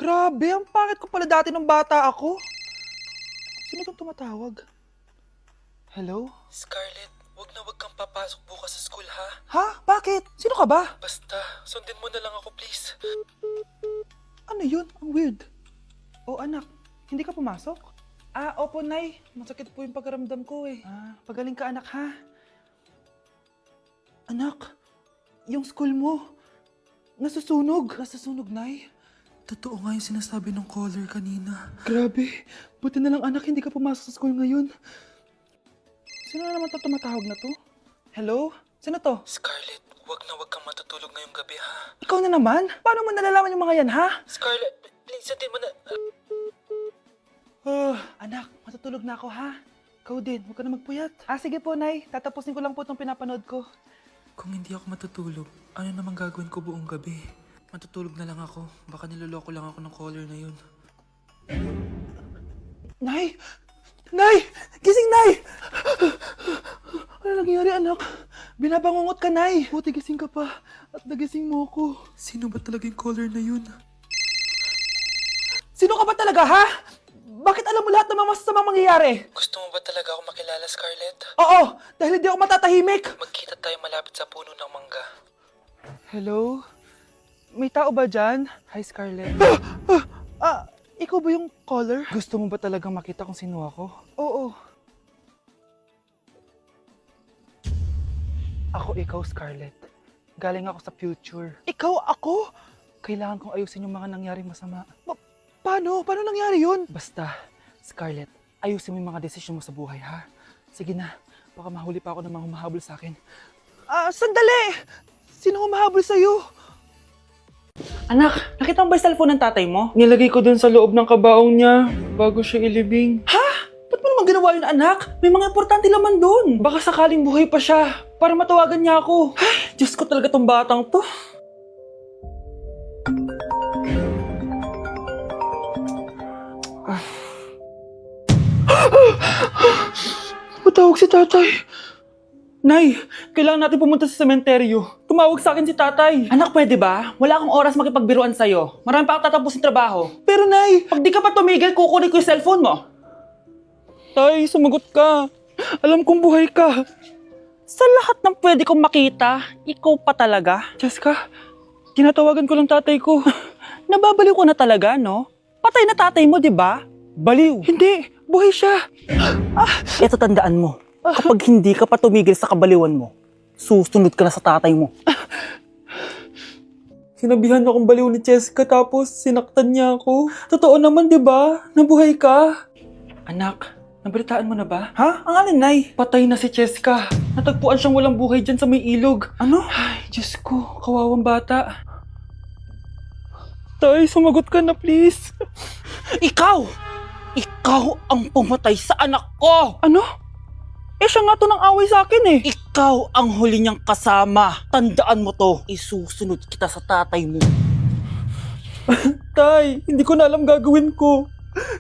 Grabe, ang pangit ko pala dati nung bata ako. Sino itong tumatawag? Hello? Scarlett, wag kang papasok bukas sa school ha. Ha? Bakit? Sino ka ba? Basta, sundin mo na lang ako please. Ano yun? Ang weird. Oh anak, hindi ka pumasok? Opo Nay. Masakit po yung pagkaramdam ko eh. Pagaling ka anak ha. Anak, yung school mo, nasusunog. Nasusunog Nay. Totoo nga yung sinasabi ng caller kanina. Grabe, buti na lang anak hindi ka pumasok sa school ngayon. Sino na naman tumatawag na to? Hello? Sino to? Scarlett, wag kang matutulog ngayong gabi ha. Ikaw na naman? Paano mo nalalaman yung mga yan ha? Scarlett, please sundin mo na. Anak, matutulog na ako ha. Ikaw din, huwag ka na magpuyat. Sige po, Nay. Tatapusin ko lang po itong pinapanood ko. Kung hindi ako matutulog, ano namang gagawin ko buong gabi? Matutulog na lang ako. Baka niloloko lang ako ng caller na yun. Nay! Nay! Gising, Nay! Ano nangyari, anak? Binabangungot ka, Nay. Buti gising ka pa. At nagising mo ako. Sino ba talaga yung caller na yun? Sino ka ba talaga, ha? Bakit alam mo lahat ng mga masasamang mangyayari? Gusto mo ba talaga ako makilala, Scarlett? Oo, dahil hindi ako matatahimik. Magkita tayo malapit sa puno ng mangga. Hello? May tao ba dyan? Hi, Scarlett. Ikaw ba yung caller? Gusto mo ba talagang makita kung sino ako? Oo. Ako ikaw, Scarlett. Galing ako sa future. Ikaw ako? Kailangan kong ayusin yung mga nangyaring masama. Paano? Paano nangyari yun? Basta, Scarlett, ayusin mo yung mga desisyon mo sa buhay, ha? Sige na, baka mahuli pa ako ng mga humahabol sa akin. Sandali! Sino humahabol sa'yo? Anak, nakita mo ba yung cellphone ng tatay mo? Nilagay ko dun sa loob ng kabaong niya bago siya ilibing. Ha? Ba't mo naman ginawa yun, anak? May mga importante laman dun. Baka sakaling buhay pa siya para matawagan niya ako. Ay, Diyos ko talaga tong batang to. Matawag si tatay. Nay, kailangan natin pumunta sa sementeryo. Tumawag sa akin si tatay. Anak, pwede ba? Wala akong oras makipagbiruan sa'yo. Marami pa ako tatapusin trabaho. Pero Nay, pag di ka pa tumigil, kukunin ko yung cellphone mo. Tay, sumagot ka. Alam kong buhay ka. Sa lahat ng pwede kong makita, ikaw pa talaga. Jessica, tinatawagan ko lang tatay ko. Nababaliw ko na talaga, no? Patay na tatay mo, di ba? Baliw. Hindi, buhay siya. Ito tandaan mo, kapag hindi ka pa tumigil sa kabaliwan mo, susunod ka na sa tatay mo. Sinabihan akong baliw ni Cheska tapos sinaktan niya ako. Totoo naman, di ba? Nabuhay ka. Anak, nabalitaan mo na ba? Ha? Ang alin, Nay? Patay na si Cheska. Natagpuan siyang walang buhay dyan sa may ilog. Ano? Ay, Diyos ko, kawawang bata. Tay, sumagot ka na please. Ikaw! Ikaw ang pumatay sa anak ko! Ano? Siya nga to ng away sa akin eh. Ikaw ang huli niyang kasama. Tandaan mo to, isusunod kita sa tatay mo. Tay, hindi ko na alam gagawin ko.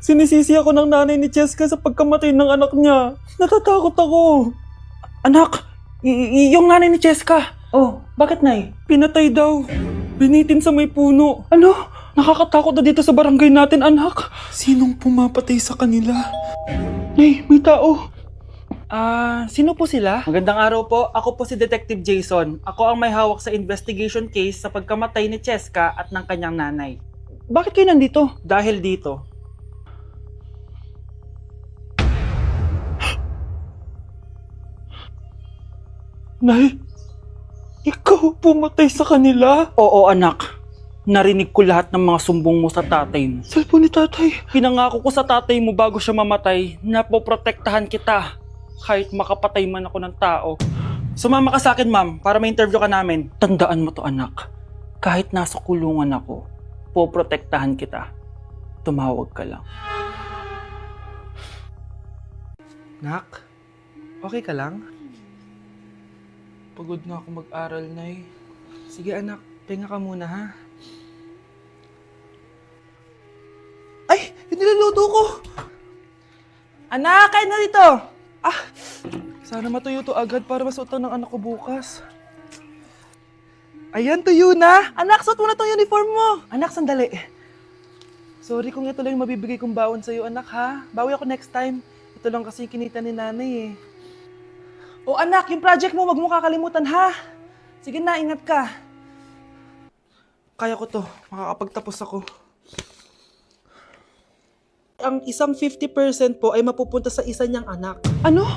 Sinisisi ako ng nanay ni Cheska sa pagkamatay ng anak niya. Natatakot ako. Anak, yung nanay ni Cheska. Oh, bakit, Nay? Pinatay daw. Binitin sa may puno. Ano? Nakakatakot na dito sa barangay natin, anak. Sinong pumapatay sa kanila? Nay, may tao. Sino po sila? Magandang araw po. Ako po si Detective Jason. Ako ang may hawak sa investigation case sa pagkamatay ni Cheska at ng kanyang nanay. Bakit kayo nandito? Dahil dito, Nay, ikaw pumatay sa kanila? oo anak, narinig ko lahat ng mga sumbong mo sa tatay mo. Cellphone ni tatay. Pinangako ko sa tatay mo bago siya mamatay na poprotektahan kita kahit makapatay man ako ng tao. Sumama ka sa akin, ma'am, para ma-interview ka namin. Tandaan mo to, anak. Kahit nasa kulungan ako, poprotektahan kita. Tumawag ka lang. Nak, okay ka lang? Pagod na ako mag-aral, Nay. Sige anak, pahinga ka muna ha. Ay! Yung niluluto ko! Anak, kain na dito! Sana matuyo to agad para masuotan ng anak ko bukas. Ayan, tuyo na! Anak, suot mo na tong uniform mo! Anak, sandali. Sorry kung ito lang yung mabibigay kong baon sa'yo, anak, ha? Bawi ako next time. Ito lang kasi yung kinita ni nanay, eh. O anak, yung project mo, wag mo kakalimutan, ha? Sige na, ingat ka. Kaya ko to. Makakapagtapos ako. Ang isang 50% po ay mapupunta sa isa niyang anak. Ano?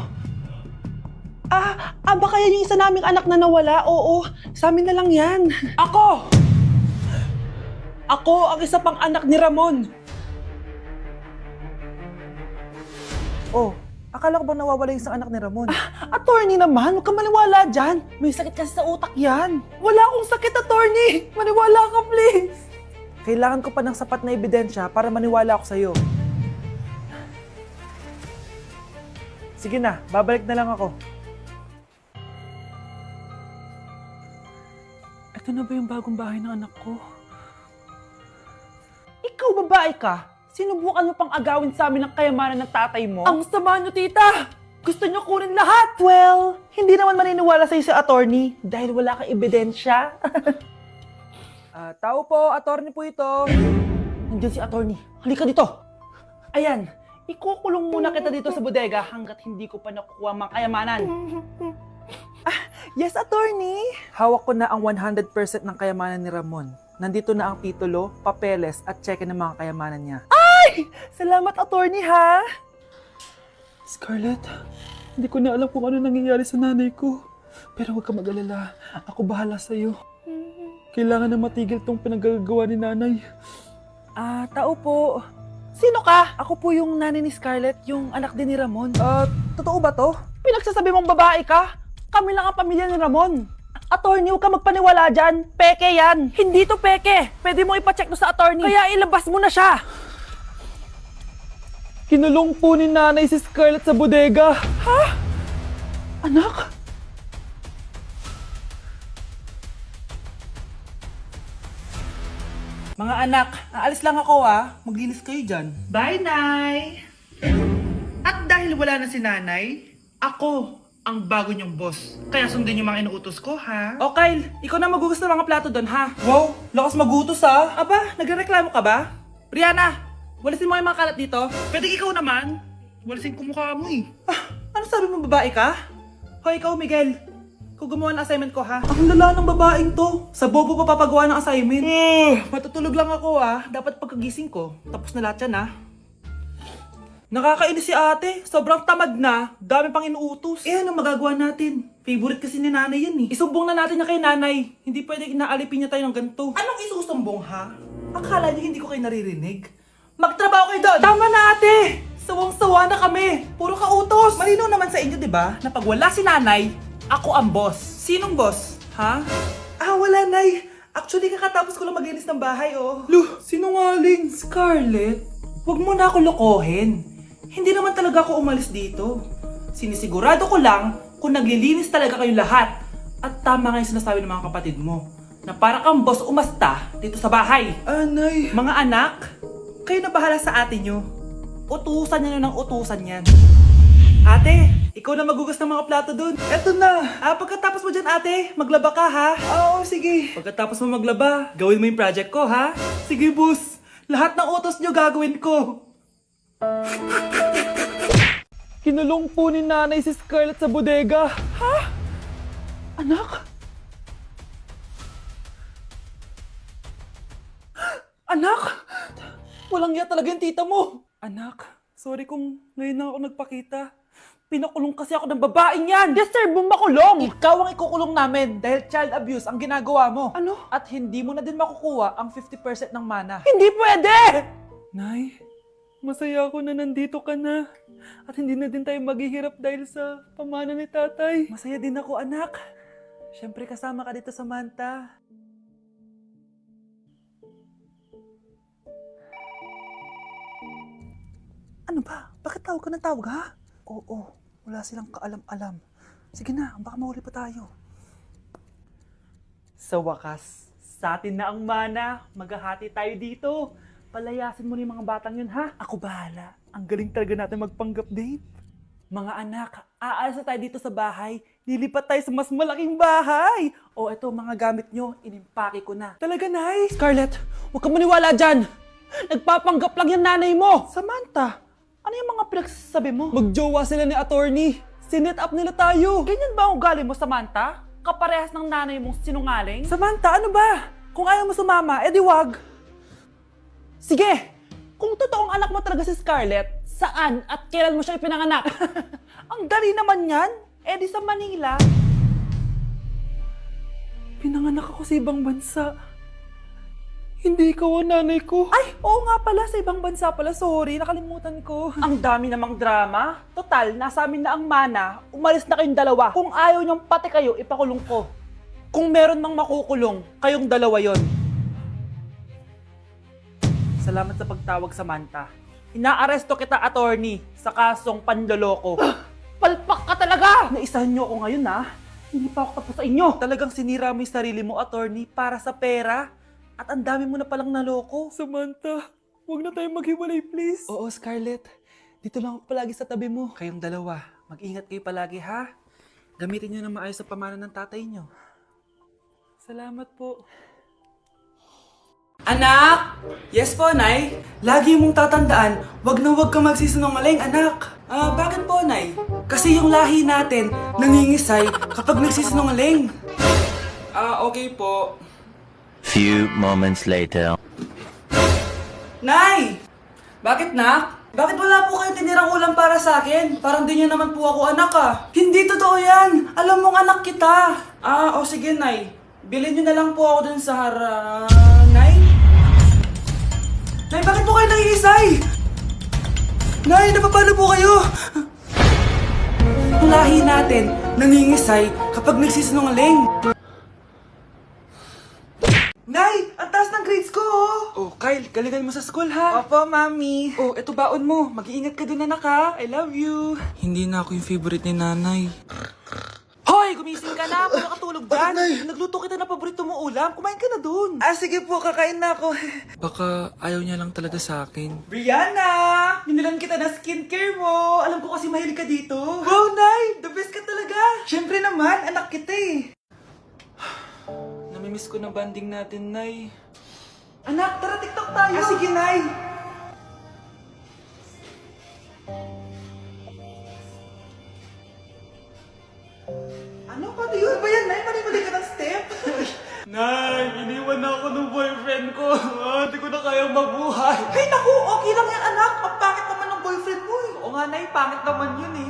Baka yan yung isa naming anak na nawala? Oo, sa amin na lang yan. Ako! Ako ang isa pang anak ni Ramon. Oh, akala ko bang nawawala yung isang anak ni Ramon? Attorney naman, huwag ka maniwala dyan. May sakit kasi sa utak yan. Wala akong sakit, attorney. Maniwala ka, please. Kailangan ko pa ng sapat na ebidensya para maniwala ako sa'yo. Sige na, babalik na lang ako. Ito na ba yung bagong bahay ng anak ko? Ikaw, babae ka. Sinubukan mo pang agawin sa amin ang kayamanan ng tatay mo? Ang sama nyo, tita! Gusto nyo kunin lahat? Well, hindi naman maniniwala sa'yo si attorney dahil wala kang ebidensya. Tao po, attorney po ito. Nandiyan si attorney. Halika dito. Ayan, ikukulong muna kita dito sa bodega hanggat hindi ko pa nakukuha ang mga kayamanan. Yes, attorney. Hawak ko na ang 100% ng kayamanan ni Ramon. Nandito na ang titulo, papeles at cheque ng mga kayamanan niya. Salamat, attorney, ha? Scarlett, hindi ko na alam kung ano nangyayari sa nanay ko. Pero huwag ka mag-alala. Ako bahala sa'yo. Kailangan na matigil tong pinagagawa ni nanay. Tao po. Sino ka? Ako po yung nanay ni Scarlett, yung anak din ni Ramon. Totoo ba to? Pinagsasabi mong babae ka? Kami lang ang pamilya ni Ramon. Attorney, huwag ka magpaniwala dyan. Peke yan. Hindi to peke. Pwede mo ipacheck to sa attorney. Kaya ilabas mo na siya. Kinulong po ni nanay si Scarlett sa bodega. Ha? Anak? Mga anak, aalis lang ako Maglinis kayo dyan. Bye, Nay! At dahil wala na si Nanay, ako ang bago niyong boss. Kaya sundin yung mga inuutos ko, ha? O Kyle, ikaw na magugas ng mga plato doon, ha? Wow, lakas magutos, ha? Aba, nagrereklamo ka ba? Brianna, walisin mo yung mga kalat dito. Pwede ikaw naman. Walisin ko mukha mo, eh. Ano sabi mo, babae ka? Hoy, ikaw, Miguel. Kung gumawa ng assignment ko, ha? Ang lala ng babaeng to. Sa bobo pa papagawa ng assignment. Matutulog lang ako, Dapat pagkagising ko, tapos na lahat yan, Nakakainis si ate. Sobrang tamad na. Dami pang inuutos. Ano magagawa natin? Favorite kasi ni nanay yan, Isumbong na natin niya kay nanay. Hindi pwede inaalipin niya tayo ng ganito. Anong isusumbong, ha? Akala niyo hindi ko kayo naririnig? Magtrabaho kayo doon! Tama na, ate! Sawang-sawa na kami. Puro kautos. Malinaw naman sa inyo, di ba? Na pag wala si nanay, ako ang boss. Sinong boss? Ha? Wala, nay. Actually, kakatapos ko lang maglinis ng bahay, Lu, sinungaling. Scarlett, huwag mo na ako lokohin. Hindi naman talaga ako umalis dito. Sinisigurado ko lang kung naglilinis talaga kayong lahat. At tama nga yung sinasabi ng mga kapatid mo. Na para kang boss umasta dito sa bahay. Nay. Mga anak, kayo na bahala sa ate nyo. Utusan nyo ng utusan yan. Ate, ikaw na magugas ng mga plato dun. Eto na. Pagkatapos mo dyan, ate, maglaba ka, ha? Oo, sige. Pagkatapos mo maglaba, gawin mo yung project ko, ha? Sige, boss. Lahat ng utos nyo gagawin ko. Kinulong po ni nanay si Scarlett sa bodega. Ha? Anak? Anak? Walang iya talaga yung tita mo. Anak, sorry kung ngayon na ako nagpakita. Pinakulong kasi ako ng babaeng yan. Deserve mong makulong. Ikaw ang ikukulong namin dahil child abuse ang ginagawa mo. Ano? At hindi mo na din makukuha ang 50% ng mana. Hindi pwede! Nay, masaya ako na nandito ka na. At hindi na din tayo maghihirap dahil sa pamana ni tatay. Masaya din ako, anak. Siyempre kasama ka dito sa Manta. Ano ba? Bakit tawag ka ng tawag, ha? Oo, wala silang kaalam-alam. Sige na, baka mahuli pa tayo. Sa wakas, sa atin na ang mana. Maghahati tayo dito. Palayasin mo na yung mga batang yun, ha? Ako bahala. Ang galing talaga natin magpanggap date. Mga anak, aalis na tayo dito sa bahay. Lilipat tayo sa mas malaking bahay. O eto, mga gamit nyo, inimpake ko na. Talaga, Nay? Scarlett, huwag kang maniwala dyan. Nagpapanggap lang yung nanay mo! Samantha, ano yung mga pinagsasabi mo? Magjowa sila ni attorney. Sinet up nila tayo. Ganyan ba ang ugali mo, Samantha? Kaparehas ng nanay mong sinungaling? Samantha, ano ba? Kung ayaw mo sumama, edi wag. Sige! Kung totoong anak mo talaga si Scarlett, saan at kailan mo siya ipinanganak? Ang dali naman yan. Edi sa Manila. Pinanganak ako sa ibang bansa. Hindi ikaw ang nanay ko. Ay, oo nga pala, sa ibang bansa pala. Sorry, nakalimutan ko. Ang dami namang drama. Total, nasa amin na ang mana. Umalis na kayong dalawa. Kung ayaw niyong pati kayo, ipakulong ko. Kung meron mang makukulong, kayong dalawa yon. Salamat sa pagtawag, Samantha. Inaaresto kita, attorney, sa kasong panloloko. Palpak ka talaga! Naisahan niyo ako ngayon, ha? Hindi pa ako tapos sa inyo. Talagang sinira mo yung sarili mo, attorney, para sa pera. At ang dami mo na palang naloko. Samantha, huwag na tayong maghiwalay, please. Oo, Scarlett. Dito lang ako palagi sa tabi mo. Kayong dalawa, mag-ingat kayo palagi, ha? Gamitin niyo na maayos sa pamana ng tatay niyo. Salamat po. Anak! Yes po, Nay. Lagi mong tatandaan, wag na wag kang magsisinungaling, anak. Bakit po, Nay? Kasi yung lahi natin nangingisay kapag nagsisinungaling. Okay po. Few moments later. Nay! Bakit, nak? Bakit wala po kayo tinirang ulam para sa akin? Parang di niyo naman po ako anak, ah. Hindi totoo yan! Alam mong anak kita! Sige, Nay. Bilhin niyo na lang po ako dun sa Nay? Nay, bakit po kayo nangingisay? Nay, napapalo po kayo? Ang lahi natin nangingisay kapag nagsisinungaling. Nay, ang taas ng grades ko, oh! Kyle, galingan mo sa school, ha? Opo, Mami. Eto baon mo. Mag-iingat ka dun, anak, ha? I love you. Hindi na ako yung favorite ni nanay. Hoy, gumising ka na. Wala katulog dyan. Nagluto kita na paborito mo ulam. Kumain ka na dun. Sige po, kakain na ako. Baka ayaw niya lang talaga sa akin. Brianna! Binilan kita na skincare mo. Alam ko kasi mahilig ka dito. Wow, Nay! The best ka talaga. Siyempre naman, anak kita eh. Namimiss ko na banding natin, Nay. Anak, tara TikTok tayo! Sige, Nay! Ano? Paano yun? Ba yan, Nay? Mali-mali ka ng step? Nay, iniwan na ako ng boyfriend ko. Hindi ko na kayang mabuhay. Ay, naku! Okay lang yan, anak. Ang pangit naman ng boyfriend mo eh. Oo nga, Nay. Pangit naman yun eh.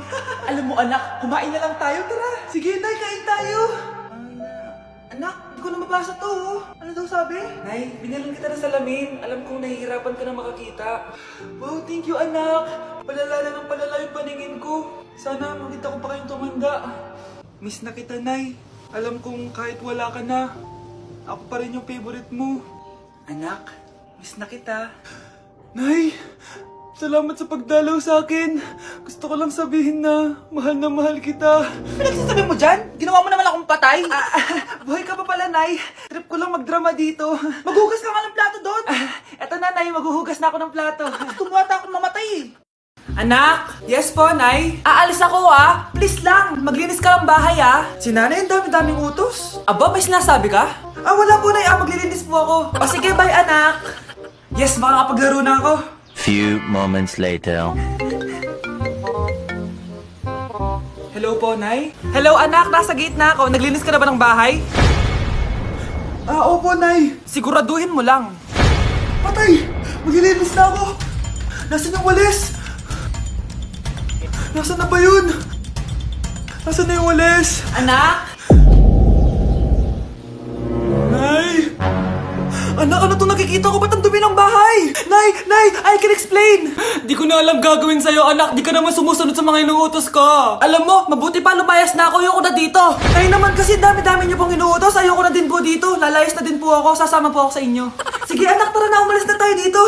Alam mo, anak, kumain na lang tayo. Tara! Sige, Nay, kain tayo! Anak, hindi ko na mabasa to, oh. Ano daw sabi? Nay, binalan kita ng salamin. Alam kong nahihirapan ka na makakita. Wow, thank you, anak. Palala na ng palala yung paningin ko. Sana makita ko pa kayong tumanda. Miss na kita, Nay. Alam kong kahit wala ka na, ako pa rin yung favorite mo. Anak, miss na kita. Nay, salamat sa pagdalaw sa akin. Gusto ko lang sabihin na mahal kita. Pinagsasabi mo dyan? Ginawa mo naman akong patay? Buhay ka pa pala, Nay. Trip ko lang magdrama dito. Maghugas ka nga ng plato doon. Eto na, Nay. Maghuhugas na ako ng plato. Tumata akong mamatay eh. Anak! Yes po, Nay. Aalis ako, ah. Please lang, maglinis ka ng bahay, ah. Si Nanay, ang dami-daming utos. Aba, may sinasabi ka? Wala po, Nay. Maglilinis po ako. Sige, bye, anak. Yes, makakapaglaro na ako. Few moments later. Hello po, Nay. Hello, anak. Nasa gate na ako. Naglinis ka na ba ng bahay? Opo, Nay. Siguraduhin mo lang. Patay! Maglilinis na ako. Nasaan yung walis? Nasaan na ba yun? Nasaan na yung walis? Anak? Nay! Anak, ano itong nakikita ko? Ba't ang dumi ng bahay? Nay! I can explain! Di ko na alam gagawin sa'yo, anak. Di ka naman sumusunod sa mga inuutos ko. Alam mo, mabuti pa lumayas na ako. Ayoko na dito. Ay naman kasi dami-dami niyo pong inuutos. Ayoko na din po dito. Lalayas na din po ako. Sasama po ako sa inyo. Sige, anak, tara na. Umalis na tayo dito.